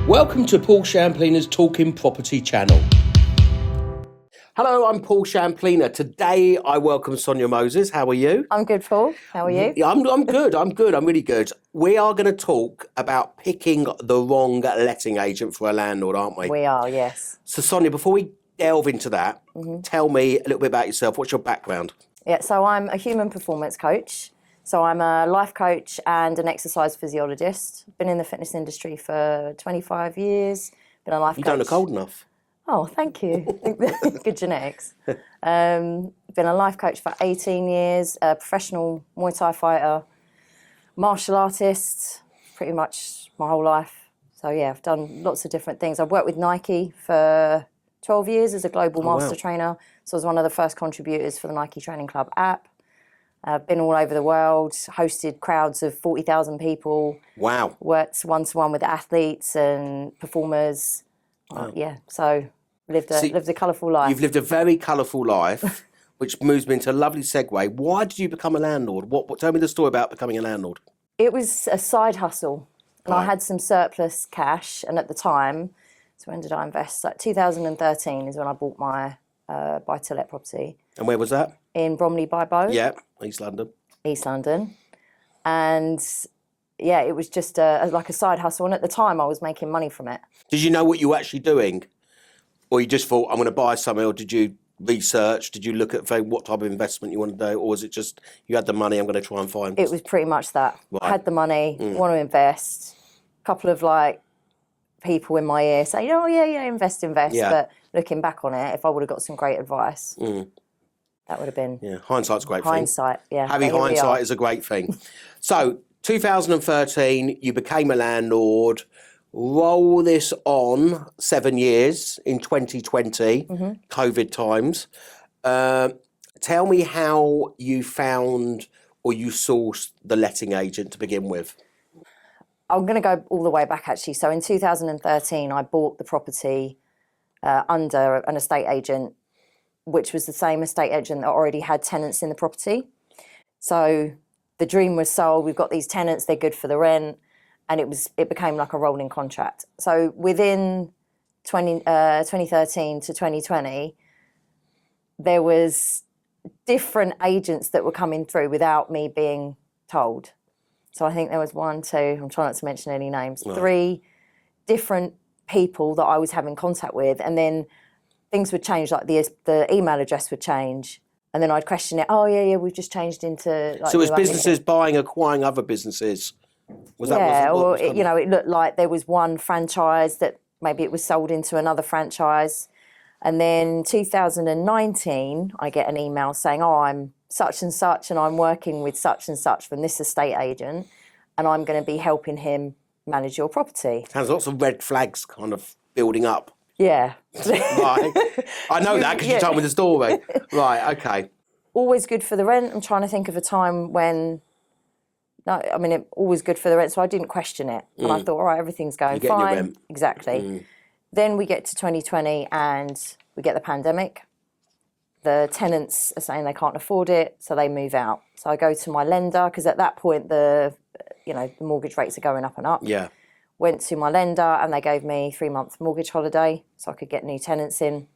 Welcome to Paul Champlina's Talking Property channel. Hello, I'm Paul Champlina. Today I welcome Sonja Moses. How are you? I'm good, Paul. How are you? I'm good. I'm really good. We are going to talk about picking the wrong letting agent for a landlord, aren't we? We are, yes. So Sonja, before we delve into that, tell me a little bit about yourself. What's your background? Yeah, so I'm a human performance coach. So I'm a life coach and an exercise physiologist. Been in the fitness industry for 25 years. Been a life coach. You don't look old enough. Oh, thank you. Good genetics. Been a life coach for 18 years, a professional Muay Thai fighter, martial artist, pretty much my whole life. So yeah, I've done lots of different things. I've worked with Nike for 12 years as a global master trainer. So I was one of the first contributors for the Nike Training Club app. I've been all over the world, hosted crowds of 40,000 people. Wow. Worked one-to-one with athletes and performers. Wow. So lived a colourful life. You've lived a very colourful life, which moves me into a lovely segue. Why did you become a landlord? Tell me the story about becoming a landlord. It was a side hustle, and I had some surplus cash, and at the time, so when did I invest? Like 2013 is when I bought my buy-to-let property. And where was that? In Bromley by Bow. Yeah, East London. East London. And yeah, it was just like a side hustle, and at the time I was making money from it. Did you know what you were actually doing? Or you just thought, I'm going to buy something, or did you research? Did you look at what type of investment you want to do? Or was it just, you had the money, I'm going to try and find? It was pretty much that. Right. I had the money, want to invest. A couple of people in my ear saying, oh yeah, invest. Yeah. But looking back on it, if I would have got some great advice, that would have been... Yeah, hindsight's a great hindsight, thing. yeah. Having hindsight is a great thing. So, 2013, you became a landlord. Roll this on 7 years in 2020, COVID times. Tell me how you found or you sourced the letting agent to begin with. I'm going to go all the way back, actually. So in 2013, I bought the property under an estate agent, which was the same estate agent that already had tenants in the property. So the dream was sold. We've got these tenants, they're good for the rent. And it became like a rolling contract. So within 2013 to 2020, there was different agents that were coming through without me being told. So I think there was 1, 2, I'm trying not to mention any names, 3 different people that I was having contact with. And then things would change, like the email address would change. And then I'd question it, oh yeah, we've just changed into... So was businesses acquiring other businesses? Was that it looked like there was one franchise that maybe it was sold into another franchise. And then 2019, I get an email saying, oh, I'm such and such, and I'm working with such and such from this estate agent, and I'm going to be helping him manage your property. Sounds lots of red flags kind of building up. Yeah. Right. I know that because you told me the story. Right, okay. Always good for the rent. I'm trying to think of a time when... No, I mean, it always good for the rent, so I didn't question it. And I thought, all right, everything's going fine. Your rent. Exactly. Then we get to 2020 and we get the pandemic. The tenants are saying they can't afford it, so they move out. So I go to my lender, because at that point, the mortgage rates are going up and up. Yeah. Went to my lender and they gave me 3-month mortgage holiday so I could get new tenants in.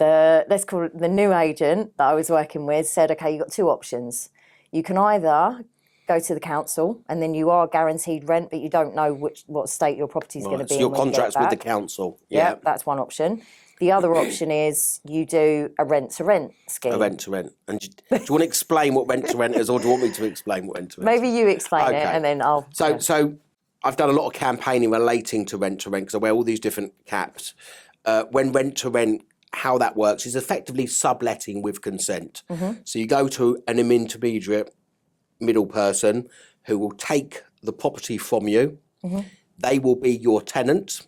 Let's call it the new agent that I was working with said, okay, you've got 2 options. You can either go to the council and then you are guaranteed rent, but you don't know what state your property is going to be in. So your contract's with the council. Yeah, that's one option. The other option is you do a rent-to-rent scheme. A rent-to-rent. And do you want to explain what rent-to-rent is, or do you want me to explain what rent-to-rent is? Maybe you explain it and then I'll... So I've done a lot of campaigning relating to rent-to-rent because I wear all these different caps. When rent-to-rent, how that works is effectively subletting with consent. So you go to an intermediate middle person who will take the property from you. They will be your tenant,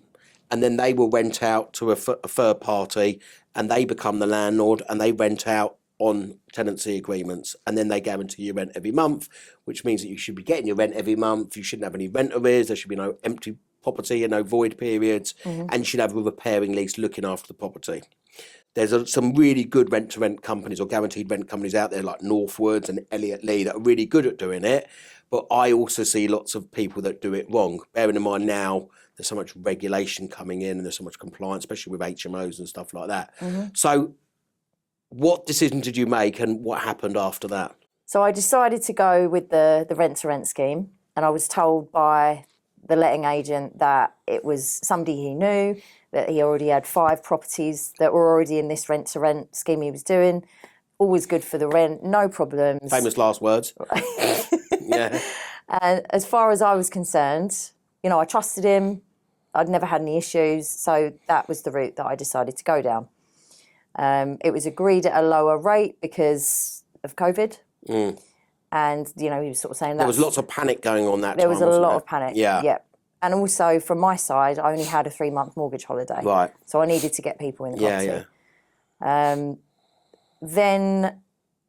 and then they will rent out to a third party, and they become the landlord, and they rent out on tenancy agreements, and then they guarantee you rent every month, which means that you should be getting your rent every month. You shouldn't have any rent arrears. There should be no empty property and no void periods, and you should have a repairing lease looking after the property. There's some really good rent-to-rent companies or guaranteed rent companies out there like Northwoods and Elliott Lee that are really good at doing it. But I also see lots of people that do it wrong. Bearing in mind now, there's so much regulation coming in and there's so much compliance, especially with HMOs and stuff like that. So what decision did you make and what happened after that? So I decided to go with the rent-to-rent scheme, and I was told by the letting agent that it was somebody he knew, that he already had 5 properties that were already in this rent-to-rent scheme he was doing. Always good for the rent, no problems. Famous last words. Yeah. And as far as I was concerned, you know, I trusted him. I'd never had any issues. So that was the route that I decided to go down. It was agreed at a lower rate because of COVID. And, you know, he was sort of saying that. There was lots of panic going on that time. There was a lot of panic. Yeah. Yeah. And also from my side, I only had a 3-month mortgage holiday. Right. So I needed to get people in the property. Yeah. Then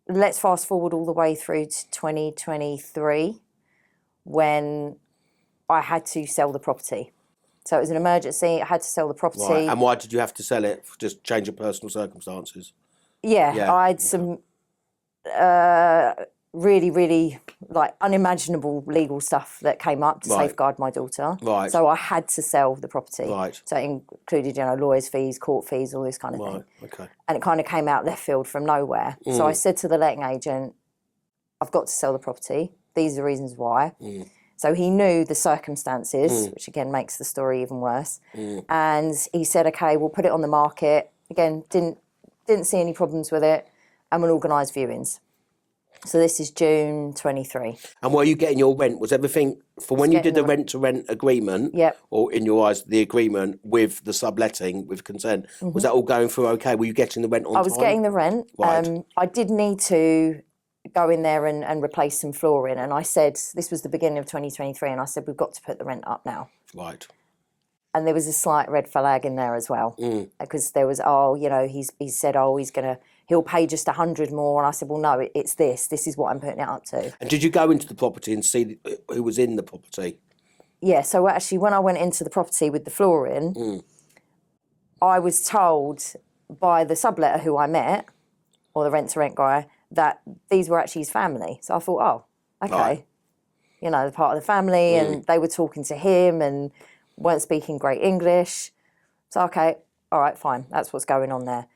let's fast forward all the way through to 2023 when I had to sell the property. So it was an emergency. I had to sell the property. Right. And why did you have to sell it? Just change of personal circumstances? Yeah. I had some really, really like unimaginable legal stuff that came up to safeguard my daughter. Right. So I had to sell the property. Right. So it included, you know, lawyers' fees, court fees, all this kind of thing. Okay. And it kind of came out left field from nowhere. So I said to the letting agent, I've got to sell the property. These are the reasons why. So he knew the circumstances, which again makes the story even worse. And he said, okay, we'll put it on the market. Again, didn't see any problems with it, and we'll organise viewings. So this is June 23. And were you getting your rent? Was everything, for when you did the rent-to-rent agreement, or in your eyes, the agreement with the subletting, with consent, was that all going through okay? Were you getting the rent on time? I was getting the rent. Right. I did need to go in there and replace some flooring. And I said, this was the beginning of 2023, and I said, we've got to put the rent up now. Right. And there was a slight red flag in there as well. Because there was, he said, he'll pay just 100 more. And I said, well, no, it's this. This is what I'm putting it up to. And did you go into the property and see who was in the property? Yeah, so actually when I went into the property with the flooring, I was told by the subletter who I met, or the rent-to-rent guy, that these were actually his family. So I thought, oh, okay. Right. You know, they're part of the family, and they were talking to him and weren't speaking great English. So, okay, all right, fine. That's what's going on there.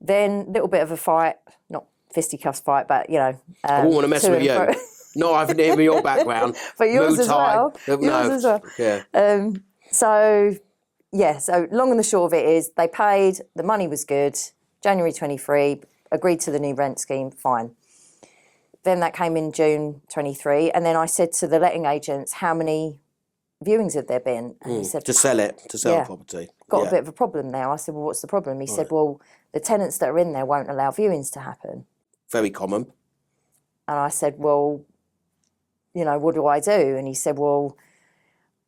Then, little bit of a fight, not fisticuffs fight, but, you know. I wouldn't want to mess with you. No, I've never your background. But yours as well. Yours as well. Yeah. So long and the short of it is they paid, the money was good, January 23, agreed to the new rent scheme, fine. Then that came in June 23, and then I said to the letting agents, how many viewings had there been? And he said, to sell the property. Got a bit of a problem now. I said, well, what's the problem? He said, well, the tenants that are in there won't allow viewings to happen. Very common. And I said, well, you know, what do I do? And he said, well,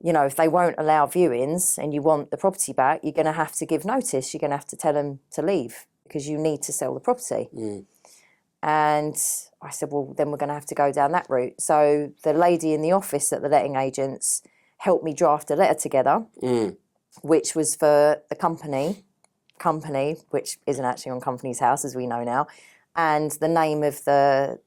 you know, if they won't allow viewings and you want the property back, you're going to have to give notice. You're going to have to tell them to leave because you need to sell the property. And I said, well, then we're going to have to go down that route. So the lady in the office at the letting agents helped me draft a letter together, which was for the company, which isn't actually on Company's House, as we know now, and the name of the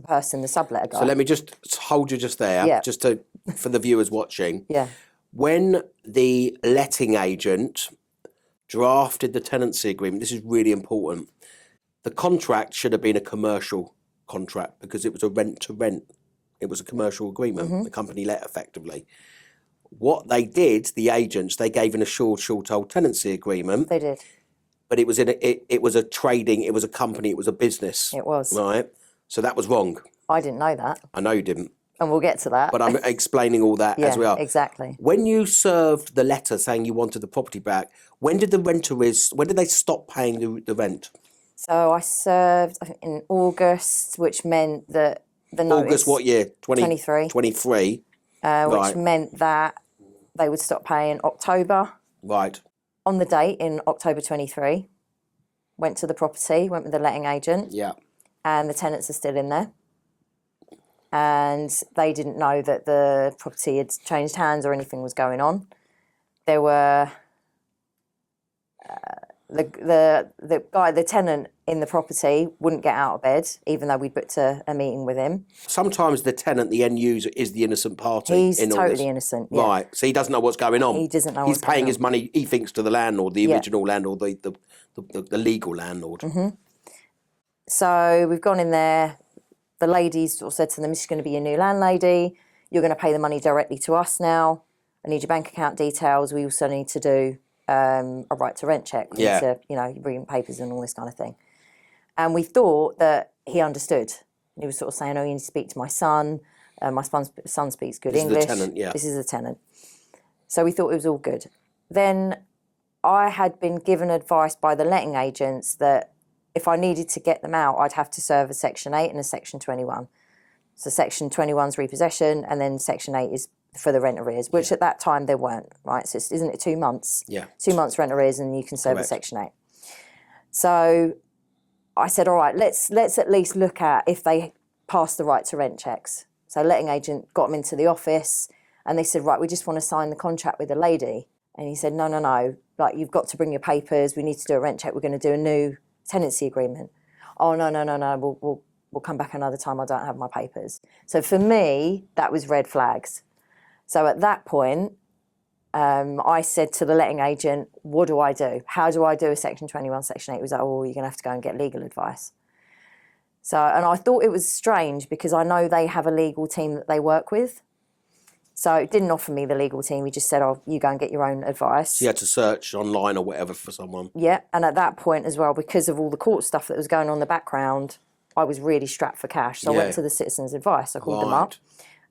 person, the subletter guy. So let me just hold you just there, just to for the viewers watching. Yeah. When the letting agent drafted the tenancy agreement, this is really important. The contract should have been a commercial contract because it was a rent-to-rent. It was a commercial agreement. The company let effectively. What they did, the agents, they gave an assured short-hold tenancy agreement. They did. But it was it was a trading, it was a company, it was a business. It was. Right? So that was wrong. I didn't know that. I know you didn't. And we'll get to that. But I'm explaining all that as well. Exactly. When you served the letter saying you wanted the property back, when did they stop paying the rent? So I served, I think, in August, which meant that the notice... August what year? 23. 23. Which meant that they would stop paying October. Right. On the date in October 23, went to the property, went with the letting agent. Yeah. And the tenants are still in there. And they didn't know that the property had changed hands or anything was going on. There were The tenant in the property wouldn't get out of bed, even though we booked a meeting with him. Sometimes the tenant, the end user, is the innocent party. He's in all totally this. innocent. Yeah. Right, so he doesn't know what's going on. He doesn't know He's what's going paying on. his money, he thinks, to the landlord, the original landlord, the legal landlord. So we've gone in there. The ladies sort of said to them, this is going to be your new landlady. You're going to pay the money directly to us now. I need your bank account details. We also need to do a right to rent check. We need to, you bring in papers and all this kind of thing. And we thought that he understood. He was sort of saying, oh, you need to speak to my son. My son speaks good English. This is the tenant, yeah. This is the tenant. So we thought it was all good. Then I had been given advice by the letting agents that if I needed to get them out, I'd have to serve a Section 8 and a Section 21. So Section 21 is repossession, and then Section 8 is for the rent arrears, which at that time there weren't, right? So isn't it 2 months? Yeah. 2 months rent arrears and you can serve Correct. a Section 8. So I said, all right, let's at least look at if they pass the right to rent checks. So letting agent got them into the office and they said, right, we just want to sign the contract with the lady. And he said, no, like you've got to bring your papers. We need to do a rent check. We're going to do a new tenancy agreement. Oh, no, we'll come back another time. I don't have my papers. So for me, that was red flags. So at that point, I said to the letting agent, what do I do? How do I do a Section 21, Section 8? He was like, oh, you're going to have to go and get legal advice. So, and I thought it was strange because I know they have a legal team that they work with. So it didn't offer me the legal team. He just said, oh, you go and get your own advice. So you had to search online or whatever for someone. Yeah, and at that point as well, because of all the court stuff that was going on in the background, I was really strapped for cash. So I went to the Citizens Advice. I called them up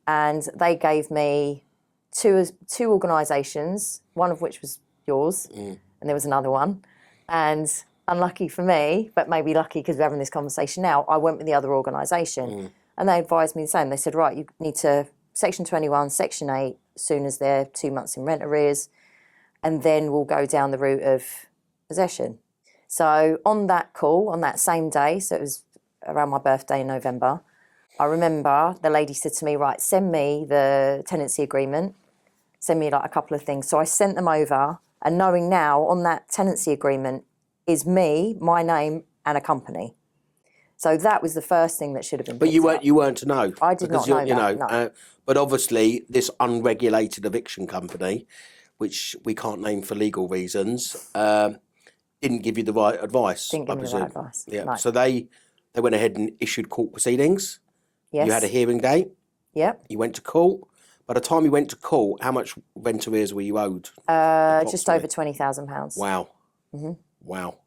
and they gave me two organisations, one of which was yours, and there was another one. And unlucky for me, but maybe lucky because we're having this conversation now, I went with the other organisation. And they advised me the same. They said, right, you need to Section 21, Section 8, as soon as they're 2 months in rent arrears, and then we'll go down the route of possession. So on that call, on that same day, so it was around my birthday in November, I remember the lady said to me, right, send me the tenancy agreement, send me like a couple of things. So I sent them over, and knowing now on that tenancy agreement is me, my name, and a company. So that was the first thing that should have been. But you weren't to know. I did not know that. No. But obviously, this unregulated eviction company, which we can't name for legal reasons, didn't give you the right advice. Didn't give me the right advice. Yeah. No. So they went ahead and issued court proceedings. Yes. You had a hearing date. Yep. You went to court. By the time you went to court, how much rent arrears were you owed? Just over £20,000. Wow. Wow.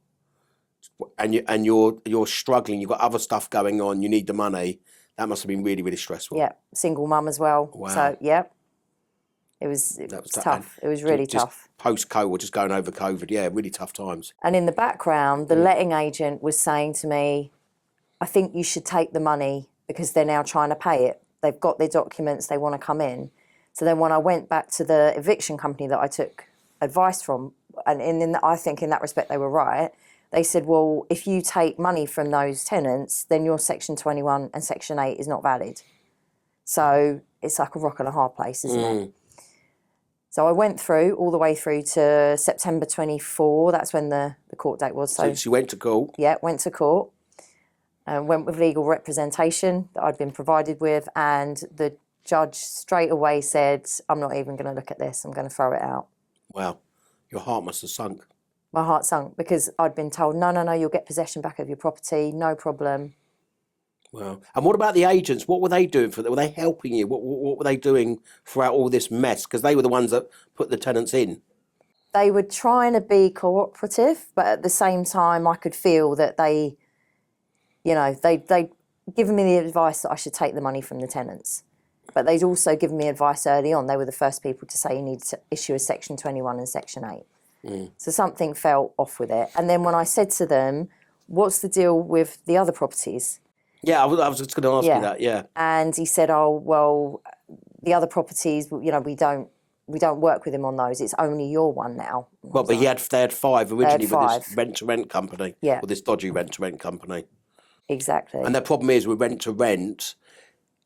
And you're struggling. You've got other stuff going on. You need the money. That must have been really, really stressful. Yeah, single mum as well. Wow. So yeah, it was tough. It was really tough. Post-COVID, just going over COVID. Yeah, really tough times. And in the background, the letting agent was saying to me, I think you should take the money because they're now trying to pay it. They've got their documents. They want to come in. So then when I went back to the eviction company that I took advice from, and I think in that respect they were right, they said, well, if you take money from those tenants, then your Section 21 and Section 8 is not valid. So it's like a rock and a hard place, isn't it? So I went through all the way through to September 24. That's when the court date was. So you went to court? Yeah, went to court. Went with legal representation that I'd been provided with. And the judge straight away said, I'm not even going to look at this. I'm going to throw it out. Wow. Your heart must have sunk. My heart sunk because I'd been told, no, you'll get possession back of your property, no problem. Wow. And what about the agents? What were they doing for that? Were they helping you? What were they doing throughout all this mess? Because they were the ones that put the tenants in. They were trying to be cooperative, but at the same time, I could feel that they'd given me the advice that I should take the money from the tenants. But they'd also given me advice early on. They were the first people to say you need to issue a Section 21 and Section 8. So something fell off with it. And then when I said to them, what's the deal with the other properties? Yeah, I was just going to ask you that, yeah. And he said, oh, well, the other properties, we don't work with him on those. It's only your one now. Well, but they had 5 originally with five. this rent-to-rent company. Yeah. Or this dodgy rent-to-rent company. Exactly. And the problem is with rent-to-rent,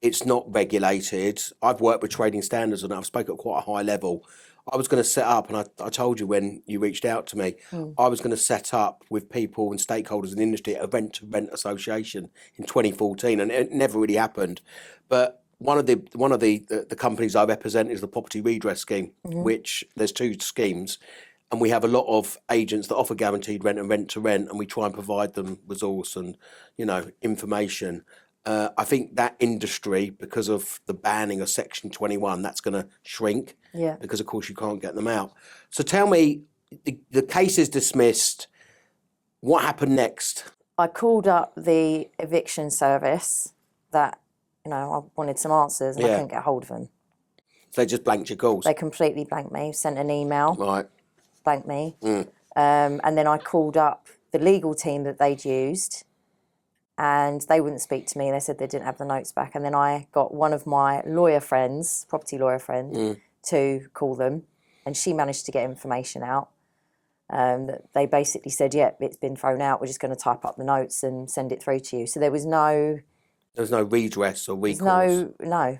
it's not regulated. I've worked with trading standards and I've spoken at quite a high level. I was going to set up, and I told you when you reached out to me, I was going to set up with people and stakeholders in the industry a rent-to-rent association in 2014, and it never really happened. But one of the companies I represent is the Property Redress Scheme, which there's two schemes, and we have a lot of agents that offer guaranteed rent and rent-to-rent, and we try and provide them resource and information. I think that industry, because of the banning of Section 21, that's going to shrink. Yeah. Because of course you can't get them out. So tell me, the case is dismissed. What happened next? I called up the eviction service that, I wanted some answers and I couldn't get hold of them. So they just blanked your calls? They completely blanked me, sent an email. Right. Blanked me. And then I called up the legal team that they'd used, and they wouldn't speak to me. They said they didn't have the notes back. And then I got one of my lawyer friends, property lawyer friend, to call them, and she managed to get information out. They basically said, it's been thrown out. We're just going to type up the notes and send it through to you. So there was no redress or recourse? No,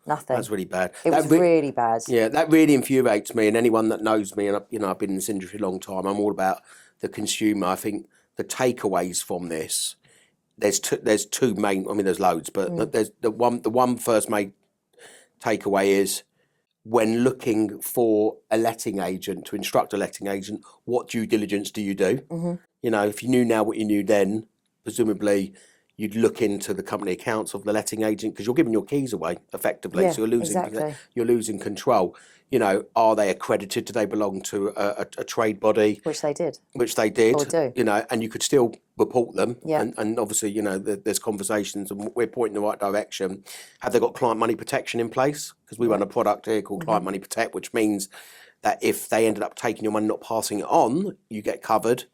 nothing. That's really bad. It was really bad. Yeah, that really infuriates me, and anyone that knows me, and I've been in this industry a long time, I'm all about the consumer. I think the takeaways from this, there's two main, there's loads, but there's the one first main takeaway is, when looking for a letting agent, to instruct a letting agent, what due diligence do you do? If you knew now what you knew then, presumably you'd look into the company accounts of the letting agent, because you're giving your keys away effectively, Yeah, so you're losing control. Are they accredited? Do they belong to a trade body? Which they did. Which they did. Or do. And you could still report them. Yeah. And obviously, there's conversations, and we're pointing in the right direction. Have they got client money protection in place? Because we run a product here called Client Money Protect, which means that if they ended up taking your money, not passing it on, you get covered.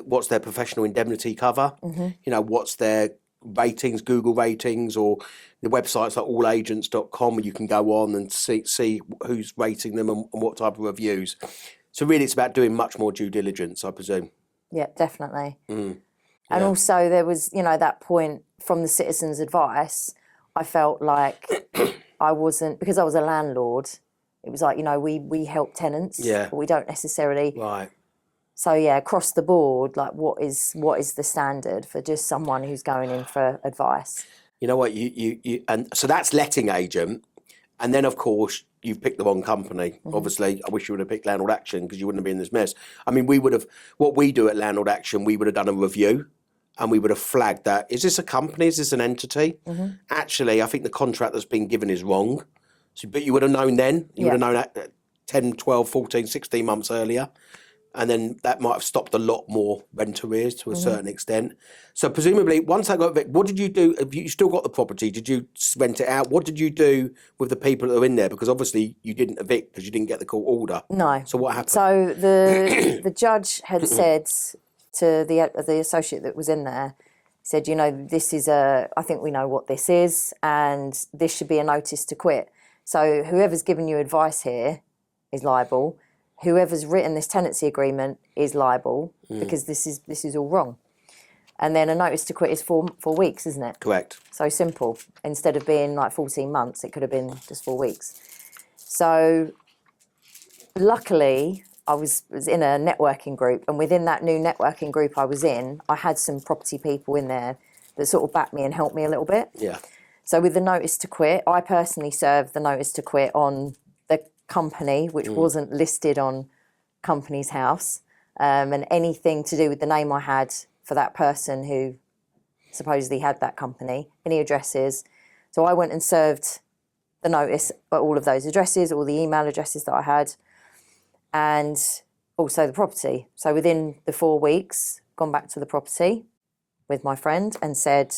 What's their professional indemnity cover? What's their ratings, Google ratings, or the websites like allagents.com, where you can go on and see who's rating them and what type of reviews. So really it's about doing much more due diligence, I presume. Yeah, definitely. And also there was, that point from the citizens' advice, I felt like I wasn't, because I was a landlord, it was like, we help tenants, but we don't necessarily. Right. So across the board, like what is the standard for just someone who's going in for advice? You know what, you and so that's letting agent, and then of course you've picked the wrong company. Obviously, I wish you would have picked Landlord Action, because you wouldn't have been in this mess. We would have, what we do at Landlord Action, we would have done a review, and we would have flagged that, is this a company, is this an entity? Actually, I think the contract that's been given is wrong. So, but you would have known then, you would have known that 10, 12, 14, 16 months earlier. And then that might have stopped a lot more rent arrears to a certain extent. So presumably, once I got evicted, what did you do? Have you still got the property? Did you rent it out? What did you do with the people that are in there? Because obviously you didn't evict because you didn't get the court order. No. So what happened? So the judge had said to the associate that was in there, said, this is I think we know what this is, and this should be a notice to quit. So whoever's given you advice here is liable. Whoever's written this tenancy agreement is liable, because this is all wrong. And then a notice to quit is 4 weeks, isn't it? Correct. So simple. Instead of being like 14 months, it could have been just 4 weeks. So luckily, I was in a networking group, and within that new networking group I was in, I had some property people in there that sort of backed me and helped me a little bit. Yeah. So with the notice to quit, I personally served the notice to quit on the company, which wasn't listed on Companies House, and anything to do with the name I had for that person who supposedly had that company, any addresses. So I went and served the notice at all of those addresses, all the email addresses that I had, and also the property. So within the 4 weeks, gone back to the property with my friend and said,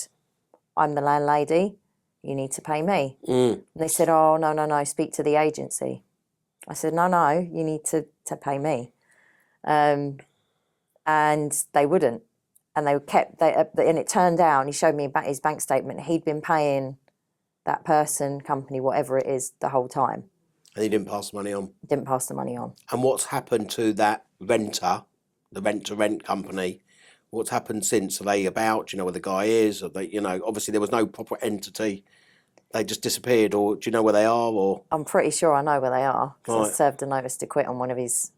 I'm the landlady, you need to pay me. And they said, oh, no, speak to the agency. I said, no, you need to pay me. And they wouldn't. And they kept, and it turned out, he showed me his bank statement, he'd been paying that person, company, whatever it is, the whole time. And he didn't pass the money on? Didn't pass the money on. And what's happened to that renter, the rent-to-rent company? What's happened since? Are they about? Do you know where the guy is? Are they, obviously there was no proper entity they just disappeared, or do you know where they are? Or I'm pretty sure I know where they are because I Right. served a notice to quit on one of his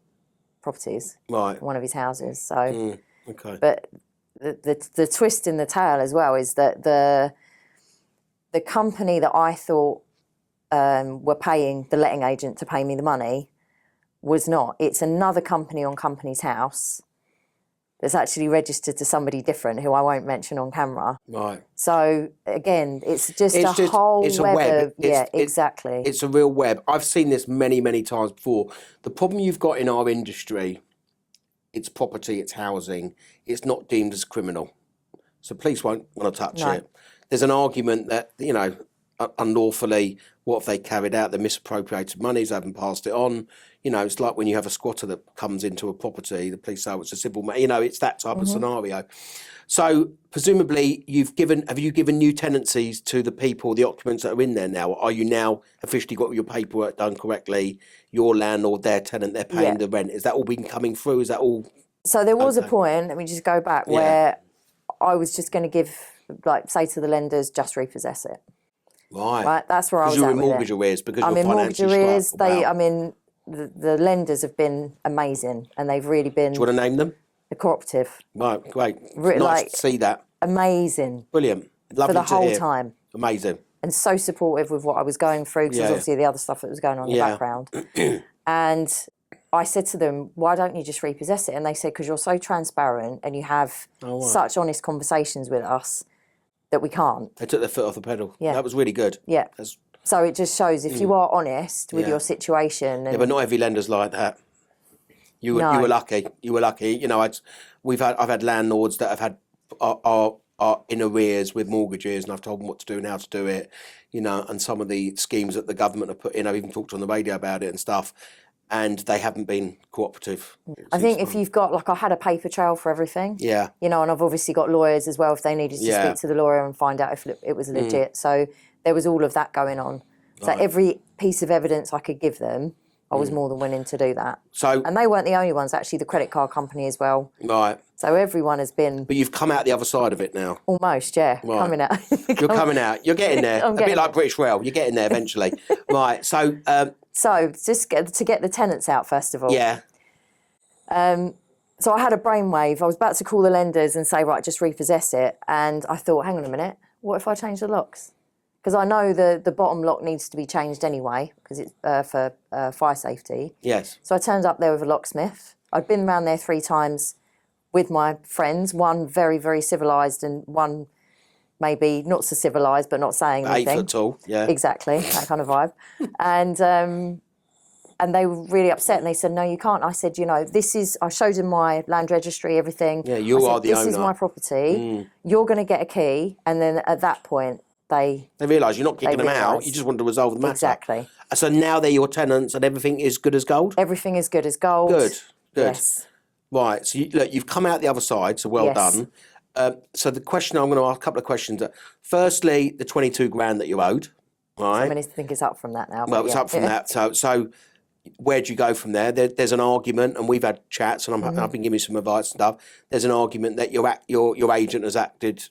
properties, right, one of his houses. So, okay, but the twist in the tale as well is that the company that I thought were paying the letting agent to pay me the money was not. It's another company on company's house that's actually registered to somebody different who I won't mention on camera. right. So again, it's just It's a just whole it's a web web. of exactly. It's a real web. I've seen this many times before. The problem you've got in our industry, it's property, it's housing. It's not deemed as criminal, so police won't want to touch No. it. There's an argument that unlawfully, what if they carried out the misappropriated monies, they haven't passed it on. It's like when you have a squatter that comes into a property, the police say it's a civil matter. It's that type of scenario. So presumably have you given new tenancies to the people, the occupants that are in there now? Are you now officially got your paperwork done correctly? Your landlord, their tenant, they're paying the rent. Is that all been coming through? Is that all? So there was a point, let me just go back, where I was just going to say to the lenders, just repossess it. Right. That's where I was Because you're at in with mortgage it. arrears because I'm you're in mortgage financially arrears. struck. Wow. The lenders have been amazing, and they've really been Do you want to name them? the cooperative. Right, great. Nice Nice to see that. Amazing. Brilliant. Lovely for the to whole hear. time. Amazing. And so supportive with what I was going through, because there's obviously the other stuff that was going on in the background. And I said to them, why don't you just repossess it? And they said, because you're so transparent and you have such honest conversations with us that we can't. They took their foot off the pedal. Yeah. That was really good. Yeah. So it just shows if you are honest with your situation. And but not every lender's like that. You were lucky. You were lucky. I've had landlords that have had are in arrears with mortgages, and I've told them what to do and how to do it. And some of the schemes that the government have put in, I've even talked on the radio about it and stuff, and they haven't been cooperative. I think if you've got, I had a paper trail for everything. Yeah. And I've obviously got lawyers as well if they needed to speak to the lawyer and find out if it was legit. So there was all of that going on. So every piece of evidence I could give them, I was more than willing to do that. And they weren't the only ones, actually, the credit card company as well. Right. So everyone has been... But you've come out the other side of it now. Almost, yeah. Right. Coming out. You're coming out. You're getting there. A bit like British Rail. You're getting there eventually. Right. So... So just to get the tenants out, first of all. Yeah. So I had a brainwave. I was about to call the lenders and say, right, just repossess it. And I thought, hang on a minute, what if I change the locks? Because I know the bottom lock needs to be changed anyway, because it's for fire safety. Yes. So I turned up there with a locksmith. I'd been around there 3 times with my friends, one very, very civilised and one maybe not so civilised, but not saying anything. 8 foot tall, yeah. Exactly, that kind of vibe. And they were really upset, and they said, no, you can't. I said, I showed them my land registry, everything. Yeah, you are the owner. This is my property. You're going to get a key. And then at that point, they realise you're not kicking them out. You just want to resolve the matter. Exactly. So now they're your tenants and everything is good as gold? Everything is good as gold. Good. Yes. Right. So you've come out the other side, so well done. So the question, I'm going to ask a couple of questions. Firstly, the 22 grand that you owed, right? I think it's up from that now. Well, it's up from that. So where do you go from there? There's an argument, and we've had chats, and I've been giving you some advice and stuff. There's an argument that your agent has acted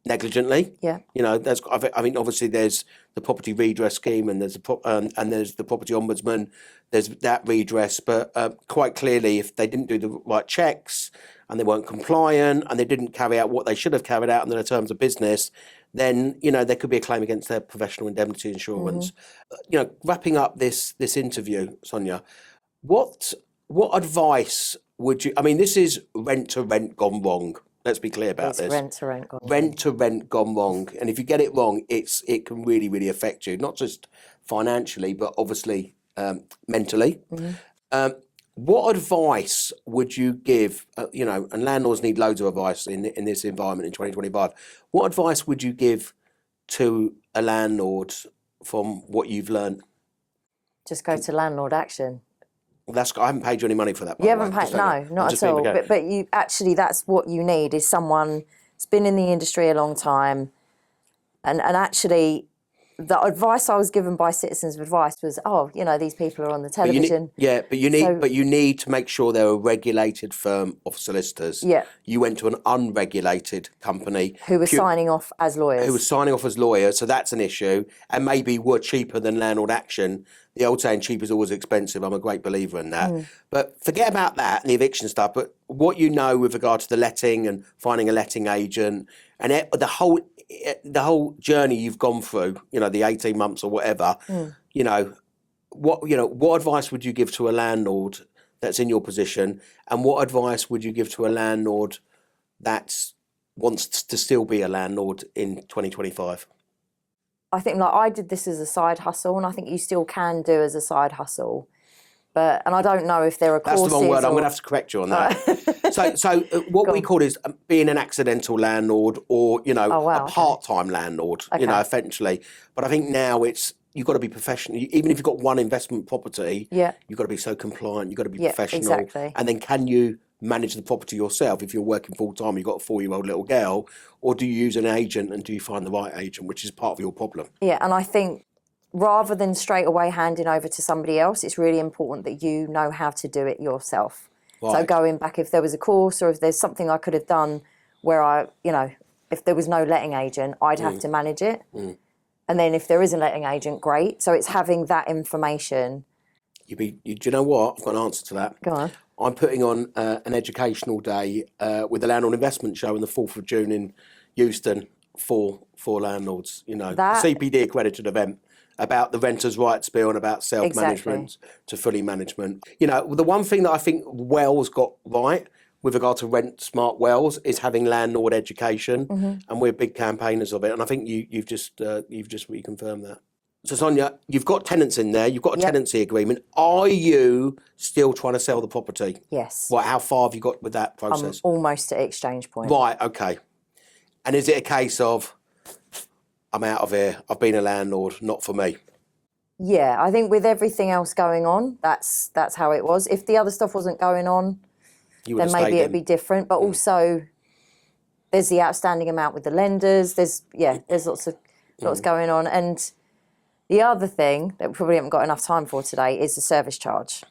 negligently. Yeah. I mean, obviously there's the property redress scheme, and there's the property ombudsman. There's that redress, but quite clearly, if they didn't do the right checks and they weren't compliant and they didn't carry out what they should have carried out under the terms of business, then there could be a claim against their professional indemnity insurance. Wrapping up this interview, Sonja, what advice would you? I mean, this is rent to rent gone wrong. Let's be clear about this. Rent to rent gone wrong. Rent to rent gone wrong, and if you get it wrong, it can really, really affect you, not just financially, but obviously mentally. What advice would you give? And landlords need loads of advice in this environment in 2025. What advice would you give to a landlord from what you've learned? Just go to landlord action. I haven't paid you any money for that. You haven't paid, no, not at all. But you actually, that's what you need, is someone who's been in the industry a long time, and actually the advice I was given by Citizens of Advice was, oh, you know, these people are on the television. But you need to make sure they're a regulated firm of solicitors. Yeah. You went to an unregulated company Who were signing off as lawyers. So that's an issue, and maybe were cheaper than landlord action. The old saying, cheap is always expensive. I'm a great believer in that. But forget about that and the eviction stuff. But what you know with regard to the letting and finding a letting agent and the whole journey you've gone through, you know, the 18 months or whatever, what advice would you give to a landlord that's in your position, and what advice would you give to a landlord that wants to still be a landlord in 2025? I think like I did this as a side hustle, and I think you still can do as a side hustle. And I don't know if there are courses. That's the wrong word. I'm going to have to correct you on that. So what we call is being an accidental landlord, or a part-time landlord. Okay. Eventually. But I think now you've got to be professional. Even if you've got one investment property, you've got to be so compliant. You've got to be professional. Exactly. And then can you manage the property yourself? If you're working full-time, you've got a 4-year-old little girl, or do you use an agent, and do you find the right agent, which is part of your problem? Yeah, and I think rather than straight away handing over to somebody else, it's really important that you know how to do it yourself. Right. So going back, if there was a course or if there's something I could have done where if there was no letting agent, I'd have to manage it. And then if there is a letting agent, great. So it's having that information. Do you know what? I've got an answer to that. Go on. I'm putting on an educational day with the Landlord Investment Show on the 4th of June in Euston for landlords, a CPD accredited event about the Renters' Rights Bill and about self-management to fully management. The one thing that I think Wells got right with regard to Rent Smart Wells is having landlord education, and we're big campaigners of it. And I think you've just reconfirmed that. So Sonja, you've got tenants in there. You've got a tenancy agreement. Are you still trying to sell the property? Yes. Right. How far have you got with that process? I'm almost at exchange point. Right. Okay. And is it a case of, I'm out of here, I've been a landlord, not for me? Yeah, I think with everything else going on, that's how it was. If the other stuff wasn't going on, then maybe it'd be different. But also, there's the outstanding amount with the lenders. There's lots going on. And the other thing that we probably haven't got enough time for today is the service charge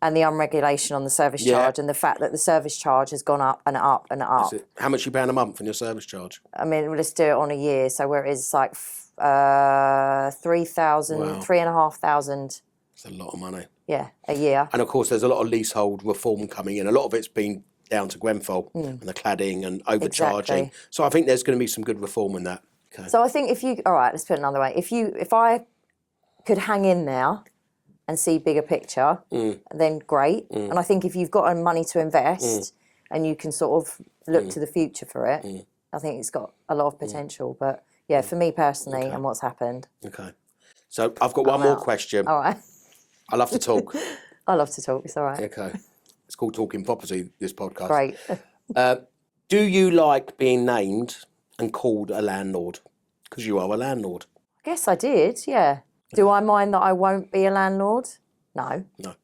and the unregulation on the service charge, and the fact that the service charge has gone up and up and up. How much are you paying a month on your service charge? I mean, let's do it on a year. So where it is like 3,000, 3,500. It's a lot of money. Yeah, a year. And of course, there's a lot of leasehold reform coming in. A lot of it's been down to Grenfell and the cladding and overcharging. Exactly. So I think there's going to be some good reform in that. Okay. So I think all right, let's put it another way. If I could hang in there and see bigger picture, then great. And I think if you've got money to invest and you can sort of look to the future for it, I think it's got a lot of potential. But yeah, for me personally and what's happened. Okay. So I've got one more question. All right. I love to talk. I love to talk, it's all right. Okay. It's called Talking Property, this podcast. Great. Do you like being named and called a landlord? Because you are a landlord. I guess I did, yeah. Do I mind that I won't be a landlord? No. No.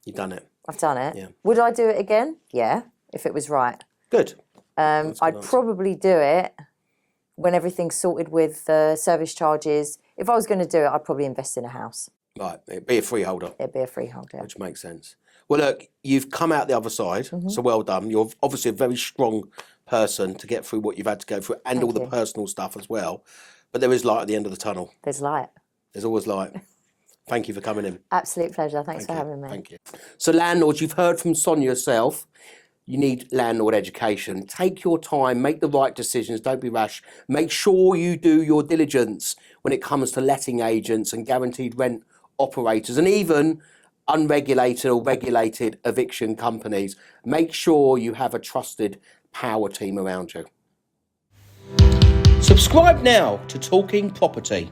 You've done it. I've done it. Yeah. Would I do it again? Yeah, if it was right. Good. I'd probably do it when everything's sorted with service charges. If I was going to do it, I'd probably invest in a house. Right. It'd be a freeholder. It'd be a freeholder. Which makes sense. Well, look, you've come out the other side, so well done. You're obviously a very strong person to get through what you've had to go through and all the personal stuff as well. But there is light at the end of the tunnel. There's light. There's always light. Thank you for coming in. Absolute pleasure. Thanks for having me. Thank you. So landlords, you've heard from Sonja herself. You need landlord education. Take your time, make the right decisions, don't be rash. Make sure you do your diligence when it comes to letting agents and guaranteed rent operators and even unregulated or regulated eviction companies. Make sure you have a trusted power team around you. Subscribe now to Talking Property.